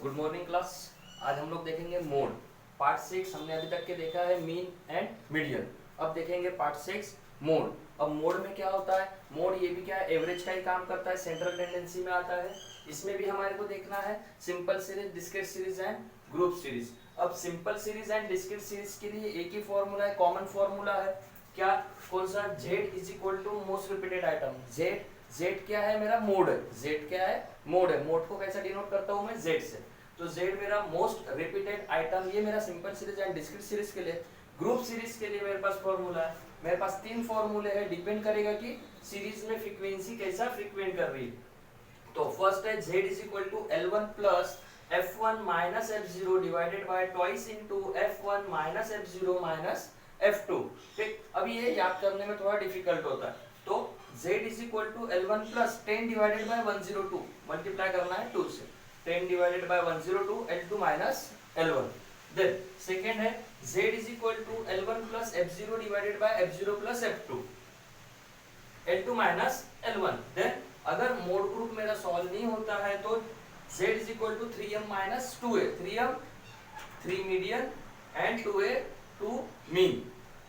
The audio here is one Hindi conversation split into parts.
Good morning class. आज हम लोग देखेंगे मोड पार्ट 6। हमने अभी तक के देखा है मीन एंड मीडियन। अब देखेंगे पार्ट 6 मोड। अब मोड में क्या होता है? मोड ये भी क्या है, एवरेज का ही काम करता है, सेंट्रल टेंडेंसी में आता है। इसमें भी हमारे को देखना है simple series, discrete series and group series. अब simple series and discrete series के लिए एक ही फॉर्मूला है, कॉमन फॉर्मूला है। क्या? कौन सा? z is equal to most repeated item. z क्या है? मेरा मोड है। z क्या है? मोड है। मोड को कैसे डिनोट करता हूं मैं? z से। तो z मेरा मोस्ट रिपीटेड आइटम, ये मेरा simple series and discrete series के लिए। ग्रुप सीरीज के लिए मेरे पास फॉर्मूला है, मेरे पास 3 फॉर्मूले हैं। डिपेंड करेगा कि सीरीज में फ्रीक्वेंसी कैसा फ्रीक्वेंट कर रही है। तो फर्स्ट है z is equal to L1 plus F1 minus F0 divided by twice into F1 minus F0 minus F2। ठीक, अब ये याद करने में थोड़ा डिफिकल्ट होता है। तो z is equal to L1 plus 10 divided by 102, multiply करना है 2 से। 10 divided by 102 L2 minus L1। Then second है z is equal to L1 plus F0 divided by F0 plus F2, L2 minus L1। Then अगर मोड ग्रुप मेरा सॉल्व नहीं होता है तो z is equal to 3m minus 2a। 3m 3 median and 2a 2 mean.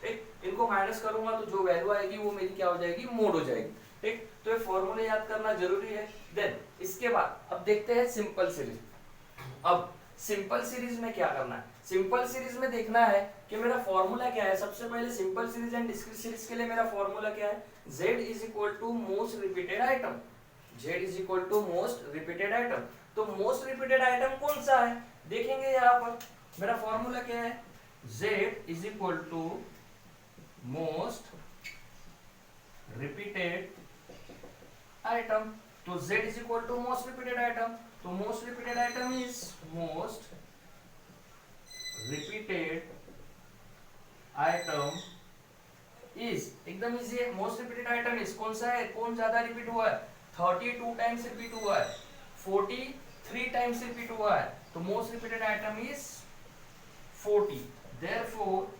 ठीक, इनको माइनस करूंगा तो जो वैल्यू आएगी वो मेरी क्या हो जाएगी? मोड हो जाएगी। ठीक, तो ये फॉर्मूले याद करना जरूरी है। देन इसके बाद अब देखते हैं सिंपल सीरीज। अब सिंपल सीरीज में क्या करना है? सिंपल सीरीज में देखना है कि मेरा फॉर्मूला क्या है। सबसे पहले simple series and discrete series के लिए मेरा फॉर्मूला क्या है? z is equal to most repeated item. z is equal to most repeated item. तो मोस्ट रिपीटेड आइटम कौन सा है देखेंगे। यहाँ पर मेरा फॉर्मूला क्या है? z is equal to most repeated item. तो z is equal to most repeated item. तो most repeated item is most repeated item is, एकदम इजी है। मोस्ट रिपीटेड आइटम इज कौन सा है? कौन ज्यादा रिपीट हुआ है? 32 टाइम्स रिपीट हुआ है, 43 टाइम्स रिपीट हुआ है। तो most repeated item is 40। Therefore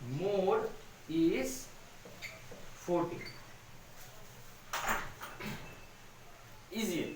mode is 40। Easy है,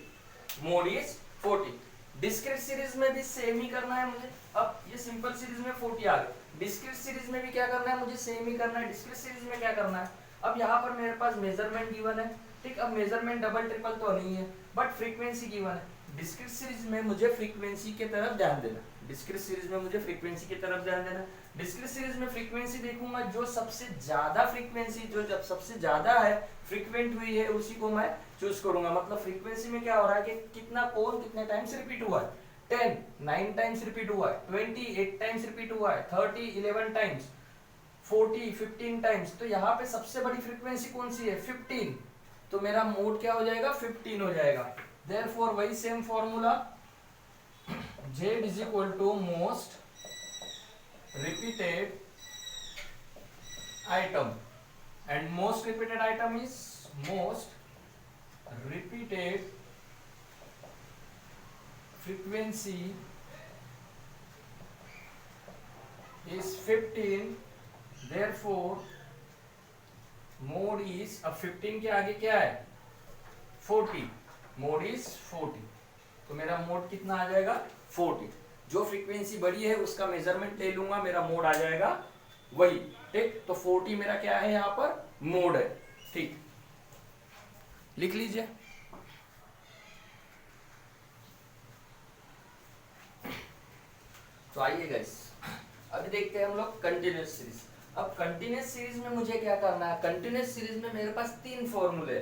मोड इज 40। डिस्क्रीट सीरीज में भी सेम ही करना है मुझे। अब ये सिंपल सीरीज में 40 आ गए, डिस्क्रीट सीरीज में भी क्या करना है मुझे? सेम ही करना है। डिस्क्रीट सीरीज में क्या करना है? अब यहाँ पर मेरे पास मेजरमेंट गिवन है। ठीक, अब मेजरमेंट डबल ट्रिपल तो नहीं है, बट फ्रीक्वेंसी गिवन है। डिस्क्रीट सीरीज में मुझे फ्रीक्वेंसी की तरफ ध्यान देना। डिस्क्रीट सीरीज में मुझे फ्रीक्वेंसी की तरफ ध्यान देना। डिस्क्रीट सीरीज में फ्रीक्वेंसी देखूंगा, जो सबसे ज्यादा फ्रीक्वेंसी, जो जब सबसे ज्यादा है फ्रीक्वेंट हुई है, उसी को मैं चूज करूंगा। मतलब फ्रीक्वेंसी में क्या हो रहा है कि कितना कौन कितने टाइम्स रिपीट हुआ है। 10 9 टाइम्स रिपीट हुआ है, 20 8 टाइम्स रिपीट हुआ है, 30 11 टाइम्स, 40 15 टाइम्स। तो यहाँ पे सबसे बड़ी फ्रीक्वेंसी कौन सी है? 15। तो मेरा मोड क्या हो जाएगा? 15 हो जाएगा। देयरफॉर वही same formula, z is equal to most repeated item, and most repeated item is most repeated frequency is 15। therefore mode is, अब 15 के आगे क्या है? 40। Mode is 40। तो मेरा मोड कितना आ जाएगा? 40। जो फ्रीक्वेंसी बड़ी है उसका मेजरमेंट ले लूंगा, मेरा मोड आ जाएगा वही। ठीक, तो 40 मेरा क्या है? यहाँ पर मोड है। ठीक, लिख लीजिए। तो आइए गाइस, अभी देखते हैं हम लोग कंटिन्यूअस सीरीज। अब कंटिन्यूअस सीरीज में मुझे क्या करना है? कंटिन्यूअस सीरीज में मेरे पास 3 फॉर्मूले।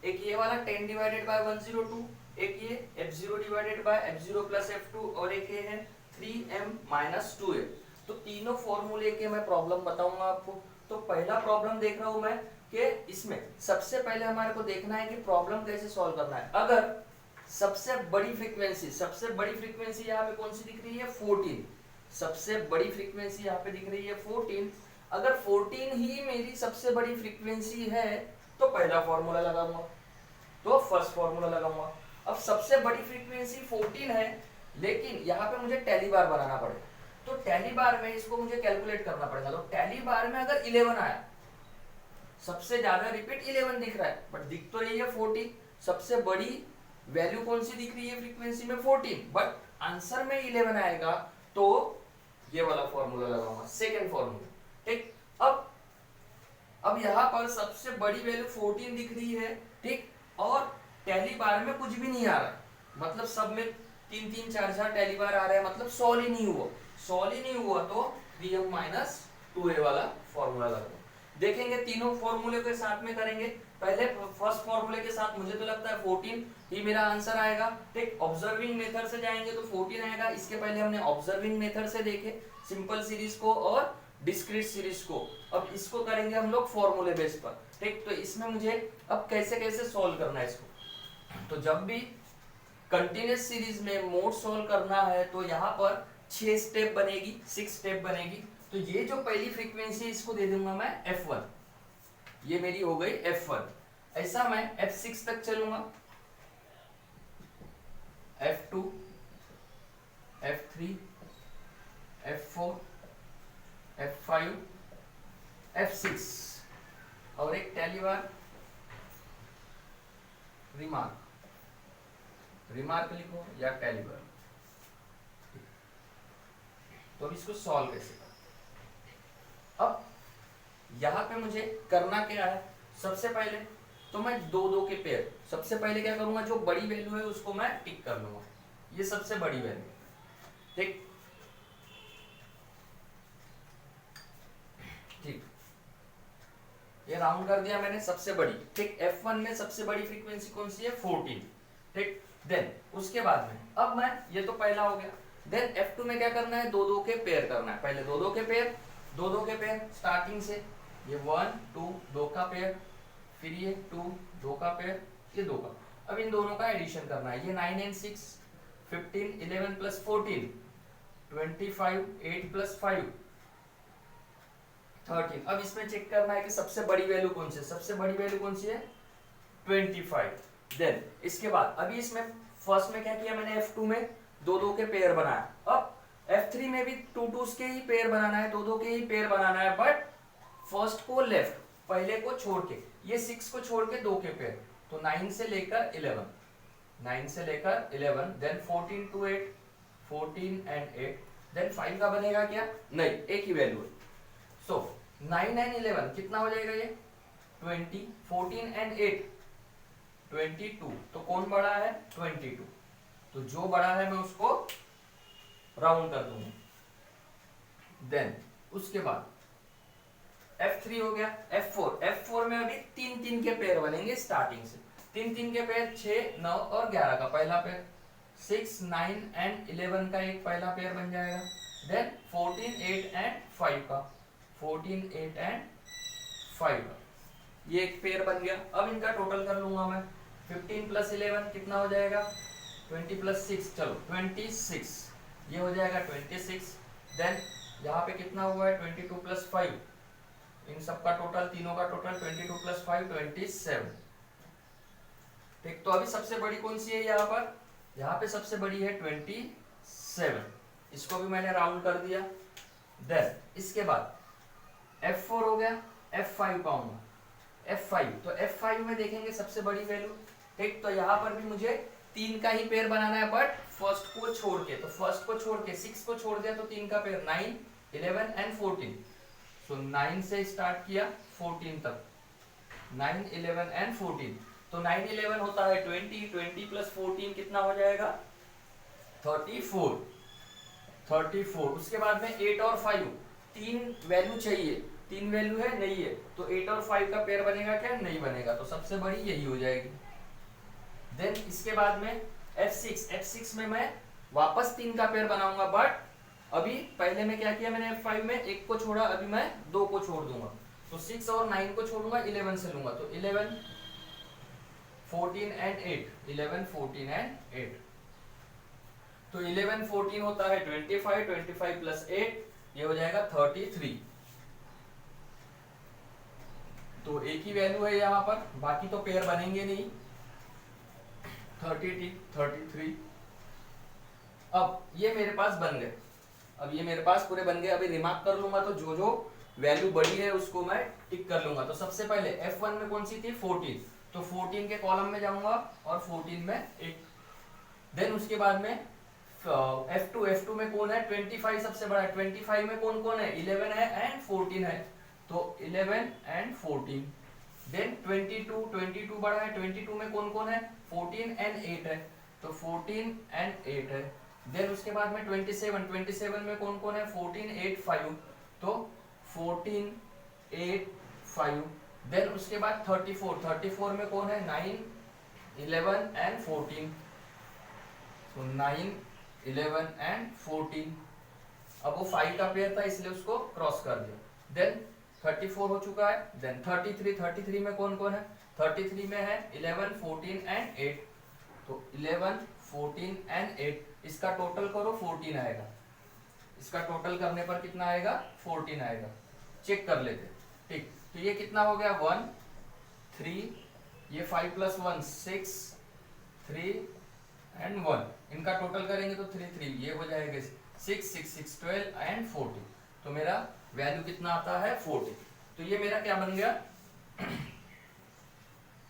एक ये वाला 10 डिवाइडेड बाय 102, एक ये f0 divided by f0 plus f2, और एक ये है 3m माइनस 2a। तो तीनों फॉर्मूले के मैं प्रॉब्लम बताऊंगा आपको। तो पहला प्रॉब्लम देख रहा हूं मैं कि इसमें सबसे पहले हमारे को देखना है कि प्रॉब्लम कैसे सॉल्व करना है। अगर सबसे बड़ी फ्रीक्वेंसी यहाँ पे कौन सी दिख रही है? 14। सबसे बड़ी फ्रीक्वेंसी यहाँ पे दिख रही है 14। अगर 14 ही मेरी सबसे बड़ी फ्रीक्वेंसी है तो पहला फॉर्मूला लगाऊंगा, तो फर्स्ट फॉर्मूला लगाऊंगा। अब सबसे बड़ी फ्रीक्वेंसी 14 है, लेकिन यहाँ पे मुझे टैली बार बनाना पड़ेगा। तो टैली बार में इसको मुझे कैलकुलेट करना पड़ेगा। तो टैली बार में अगर 11 आया, सबसे ज्यादा रिपीट 11 दिख रहा है, बट दिख तो रही है 40। सबसे बड़ी वैल्यू कौन सी दिख रही है फ्रीक्वेंसी में 14, बट आंसर में 11 आएगा तो ये वाला फॉर्मूला लगाऊंगा, सेकेंड फॉर्मूला। ठीक, अब यहाँ पर सबसे बड़ी वैल्यू 14 दिख रही है, ठीक, और टैली बार में कुछ भी नहीं आ रहा है, मतलब सब में 3 3 4 4 टैली बार आ रहा है, मतलब सॉल्व ही नहीं हुआ। सॉल्व ही नहीं हुआ तो 3m माइनस 2a वाला फॉर्मूला लगाओ। देखेंगे तीनों फॉर्मूले के साथ में करेंगे। पहले फर्स्ट फॉर्मूले के साथ मुझे तो लगता है 14 ही मेरा आंसर आएगा। ठीक, ऑब्जर्विंग मेथड से जाएंगे तो 14 आएगा। इसके पहले हमने ऑब्जर्विंग मेथड से देखे सिंपल सीरीज को और डिस्क्रीट सीरीज को। अब इसको करेंगे हम लोग फॉर्मूले बेस पर। ठीक, तो इसमें मुझे अब कैसे कैसे सॉल्व करना है इसको। तो जब भी कंटिन्यूअस सीरीज में मोड सॉल्व करना है तो यहाँ पर 6 स्टेप बनेगी, 6 स्टेप बनेगी। तो ये जो पहली फ्रीक्वेंसी इसको दे दूंगा मैं f1, ये मेरी हो गई f1। ऐसा मैं f6 तक चलूंगा, f2, f3, f4, f5, f6 और एक टैली बार रिमार्क लिखो या टैली बार। तो अब इसको सॉल्व कैसे करें। अब यहाँ पे मुझे करना क्या है, सबसे पहले तो मैं दो दो के पेयर, सबसे पहले क्या करूंगा, जो बड़ी वैल्यू है उसको मैं टिक कर लूंगा, ये सबसे बड़ी वैल्यू। ठीक ठीक, ये राउंड कर दिया मैंने, सबसे बड़ी। ठीक, f1 में सबसे बड़ी फ्रीक्वेंसी कौन सी है, 14। ठीक, देन उसके बाद में अब मैं, ये तो पहला हो गया। देन f2 में क्या करना है, दो दो के पेयर करना है। पहले दो दो के पेयर, दो दो के पेयर स्टार्टिंग से, ये 1 2 दो का पेयर, फिर ये 2 दो का पेयर, ये दो का। अब इन दोनों का एडिशन करना है। ये 9 and 6 15, 11 plus 14 25, 8 plus 5 13। अब इसमें चेक करना है कि सबसे बड़ी वैल्यू कौन सी है। सबसे बड़ी वैल्यू कौन सी है, 25। देन इसके बाद अभी इसमें फर्स्ट में क्या किया मैंने, f2 में दो दो के पेयर बनाया। अब f3 में भी 2 2 के ही पेयर बनाना है, दो दो के ही पेयर बनाना है, बट फर्स्ट को लेफ्ट, पहले को छोड़ के, ये 6 को छोड़ के दो के पेयर। तो 9 से लेकर 11, 9 से लेकर 11, देन 14 to 8, 14 and 8, देन 5 का बनेगा क्या, नहीं, एक ही वैल्यू है। सो 9 and 11 कितना हो जाएगा, ये 20, 14 and 8 22। तो कौन बड़ा है, 22। तो जो बड़ा है मैं उसको राउंड कर दूंगा। देन उसके बाद f3 हो गया, f4 में अभी 3 3 के पेयर बनेंगे स्टार्टिंग से। 3 3 के पेयर 6 9 और 11 का पहला पेयर, 6 9 and 11 का एक पहला पेयर बन जाएगा। देन 14 8 and 5 का, 14 8 and 5 का, ये एक पेयर बन गया। अब इनका टोटल कर लूंगा मैं, 15 plus 11 कितना हो जाएगा, 20 plus 6, चलो 26, ये हो जाएगा 26। देन यहाँ पे कितना हुआ है, 22 plus 5, इन सब का टोटल, तीनों का टोटल 22 plus 5 27। ठीक, तो अभी सबसे बड़ी कौन सी है यहाँ पर, यहाँ पे सबसे बड़ी है 27, इसको भी मैंने राउंड कर दिया। देन इसके बाद f4 हो गया, f5 पाऊंगा, f5। तो f5 में देखेंगे सबसे बड़ी वैल्यू। ठीक, तो यहाँ पर भी मुझे 3 का ही पेयर बनाना है, बट फर्स्ट को छोड़ के, तो फर्स्ट को छोड़ के 6 को छोड़ दिया तो 3 का पेयर, 9 11 and 14। सो 9 से स्टार्ट किया 14 तक, 9 11 and 14। तो 9 11 होता है 20, 20 plus 14 कितना हो जाएगा, 34, 34। उसके बाद में 8 और 5, 3 वैल्यू चाहिए, 3 वैल्यू है नहीं है, तो 8 और 5 का पेयर बनेगा क्या, नहीं बनेगा, तो सबसे बड़ी यही हो जाएगी। देन इसके बाद में f6 में मैं वापस 3 का पेयर बनाऊंगा, बट अभी पहले में क्या किया मैंने, f5 में एक को छोड़ा, अभी मैं 2 को छोड़ दूंगा। तो 6 और 9 को छोड़ूंगा, 11 से लूंगा, तो 11 14 and 8, 11 14 and 8। तो 11 14 होता है 25, 25 plus 8, ये हो जाएगा 33। तो एक ही वैल्यू है यहाँ पर, बाकी तो पेयर बनेंगे नहीं। 33। अब ये मेरे पास बन गए, अब ये मेरे पास पूरे बन गए। अभी रिमार्क कर लूंगा, तो जो जो वैल्यू बड़ी है उसको मैं टिक कर लूंगा। तो सबसे पहले f1 में कौन सी थी, 14, तो 14 के कॉलम में जाऊंगा और 14 में 8। देन उसके बाद में F2 में कौन है 25 सबसे बड़ा है, 25 में कौन कौन है 11 है एंड 14 है, तो 11 एंड 14। देन 22 बड़ा है, 22 में कौन कौन है 14 एंड 8 है, तो 14 एंड 8 है। देन उसके बाद में 27 में कौन कौन है 14 8 5, तो 14 8 5। देन उसके बाद 34 में कौन है 9 11 एंड 14, तो 9 11 एंड 14। अब वो 5 का पेयर था इसलिए उसको क्रॉस कर दिया। देन 34 हो चुका है। देन 33 में कौन कौन है 33 में है 11 14 एंड 8, तो 11 14 एंड 8। इसका टोटल करो 14 आएगा, इसका टोटल करने पर कितना आएगा 14 आएगा। चेक कर लेते, ठीक। तो ये कितना हो गया 1 3, ये 5 + 1 6 3 एंड 1, इनका टोटल करेंगे तो 3 ये हो जाएगा 6 6 6 12 एंड 14, तो मेरा वैल्यू कितना आता है 40। तो ये मेरा क्या बन गया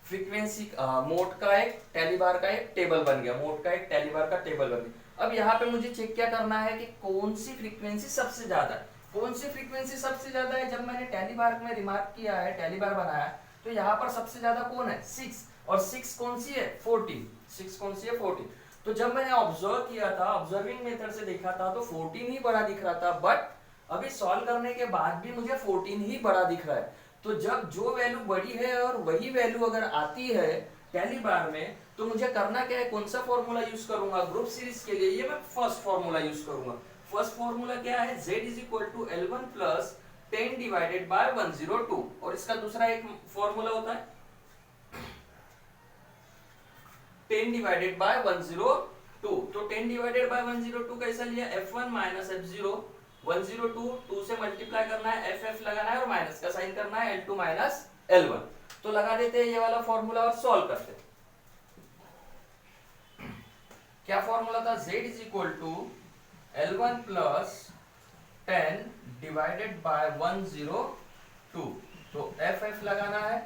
फ्रीक्वेंसी मोड का एक टेली बार का एक टेबल बन गया, मोड का एक टेली बार का टेबल बन गया। अब यहाँ पे मुझे चेक क्या करना है कि कौन सी फ्रीक्वेंसी सबसे ज्यादा है, कौन सी फ्रीक्वेंसी सबसे ज्यादा है। जब मैंने टेली बार में रिमार्क किया है, टेली बार बनाया, तो यहाँ पर सबसे ज्यादा कौन है 6, और 6 कौन सी है 14, 6 कौन सी है 14। तो जब मैंने ऑब्जर्व किया था, ऑब्जर्विंग मेथड से देखा था, तो 14 ही बड़ा दिख रहा था, बट अभी सॉल्व करने के बाद भी मुझे 14 ही बड़ा दिख रहा है। तो जब जो वैल्यू बड़ी है और वही वैल्यू अगर आती है टेली बार में, तो मुझे करना क्या है, कौन सा फॉर्मूला यूज करूंगा ग्रुप सीरीज के लिए, ये मैं फर्स्ट फॉर्मूला यूज करूंगा। फर्स्ट फॉर्मूला क्या है Z = L1 + 10 / 102, और इसका दूसरा एक फॉर्मूला होता है 10 / 102। तो 10 / 102 कैसा लिया F1 - F0, 102 2 से मल्टीप्लाई करना है, FF लगाना है और माइनस का साइन करना है, L2 - L1। तो लगा देते हैं ये वाला फॉर्मूला और सॉल्व करते हैं। क्या फॉर्मूला था Z = L1 + 10 / 102। तो FF लगाना है,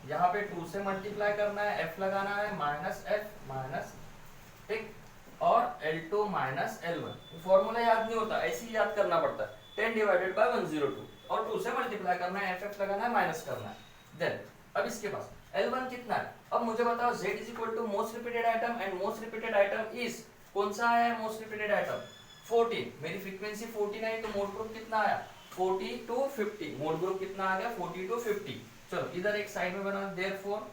यहाँ पे 2 से मल्टीप्लाई करना है, F लगाना है -F ठीक, और L2 - L1। फॉर्मूला याद नहीं होता, ऐसे ही याद करना पड़ता है, 10 / 102 और 2 से मल्टीप्लाई करना है, FF लगाना है, माइनस करना है। देन अब इसके पास L1 कितना है, अब मुझे बताओ Z = most repeated item, and most repeated item is कौन सा है मोस्ट रिपीटेड आइटम 14। मेरी फ्रीक्वेंसी 14 है, तो मोड ग्रुप कितना आया 40 to 50, मोड ग्रुप कितना आ गया 40 to 50। चलो इधर एक साइड में बना, therefore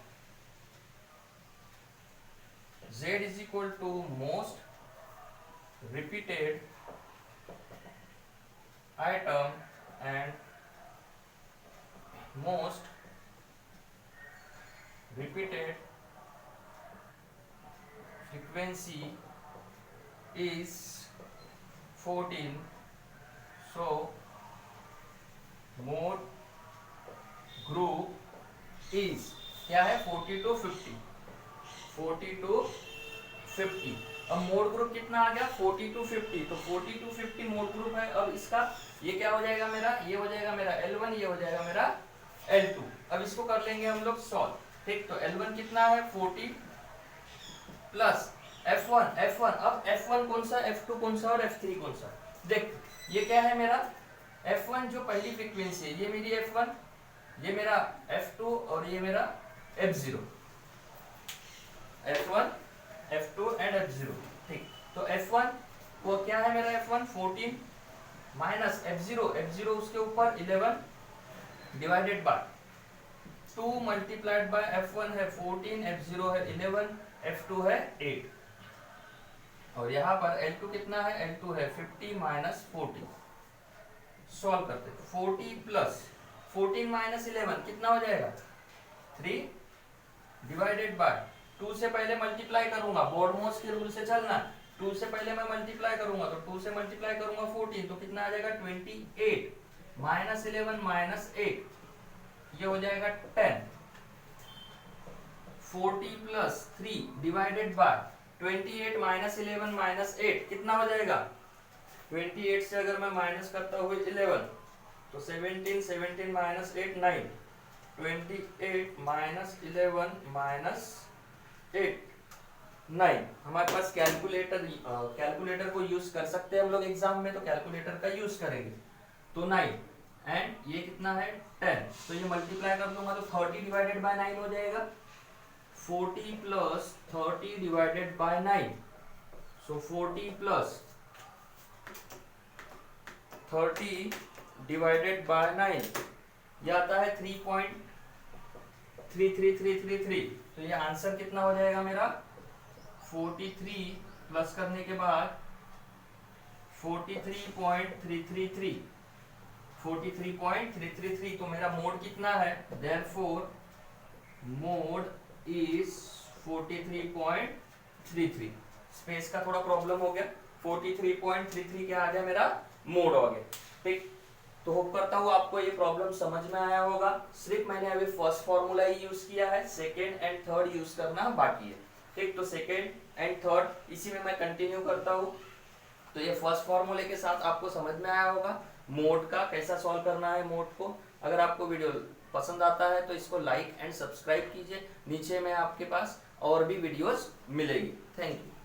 Z = most repeated item and most repeated frequency is 14, so mode group is क्या है 40 to 50, 40 to 50। अब मोड ग्रुप कितना आ गया 40 to 50, तो 40 to 50 मोड ग्रुप है। अब इसका ये क्या हो जाएगा मेरा, ये हो जाएगा मेरा L1, ये हो जाएगा मेरा L2। अब इसको कर लेंगे हम लोग सॉल्व, ठीक। तो L1 कितना है 40 प्लस F1, अब F1 कौन सा, F2 कौन सा और F3 कौन सा। देख ये क्या है मेरा F1 जो पहली फ्रीक्वेंसी है, ये मेरी F1, ये मेरा F2 और ये मेरा F0, F1 F2 and F0, ठीक। तो F1 वो क्या है मेरा F1 14 माइनस F0 उसके ऊपर 11 divided by 2 multiplied by F1 है 14, F0 है 11, F2 है 8, और यहाँ पर L2 कितना है, L2 है 50 माइनस 40। सॉल्व करते 40 प्लस 14 माइनस 11 कितना हो जाएगा 3 डिवाइडेड बाय 2 से पहले मल्टीप्लाई करूंगा, बोर्डमोस के रूल से चलना, 2 से पहले मैं मल्टीप्लाई करूंगा, तो 2 से मल्टीप्लाई करूंगा 14, तो कितना आ जाएगा 28 माइनस 11 माइनस 8, ये हो जाएगा 10। 40 plus 3 divided by 28 minus 11 minus 8 कितना हो जाएगा 28 से अगर मैं माइनस करता हुए 11, तो 17 माइनस 8 9, 28 माइनस 11 माइनस 8 9। हमारे पास कैलकुलेटर को यूज कर सकते हैं हम लोग एग्जाम में, तो कैलकुलेटर का यूज करेंगे। तो 9 एंड ये कितना है 10, तो ये मल्टीप्लाई कर दूंगा तो 30 डिवाइडेड बाय 9 हो जाएगा। 40 plus 30 divided by 9, so 40 plus 30 divided by 9, ये आता है 3.33333। तो ये आंसर कितना हो जाएगा मेरा 43 प्लस करने के बाद 43.333, 43.333। तो मेरा मोड कितना है, देयरफॉर मोड इज 43.33। स्पेस का थोड़ा प्रॉब्लम हो गया, 43.33 क्या आ गया मेरा मोड हो गया। ठीक, तो होप करता हूँ आपको ये प्रॉब्लम समझ में आया होगा। सिर्फ मैंने अभी फर्स्ट फॉर्मूला ही यूज किया है, सेकेंड एंड थर्ड यूज करना बाकी है। ठीक, तो सेकेंड एंड थर्ड इसी में मैं कंटिन्यू करता हूँ। तो ये फर्स्ट फॉर्मूले के साथ आपको समझ में आया होगा मोड का कैसा सॉल्व करना है मोड को। अगर आपको वीडियो पसंद आता है तो इसको लाइक एंड सब्सक्राइब कीजिए, नीचे में आपके पास और भी वीडियोस मिलेगी। Thank you.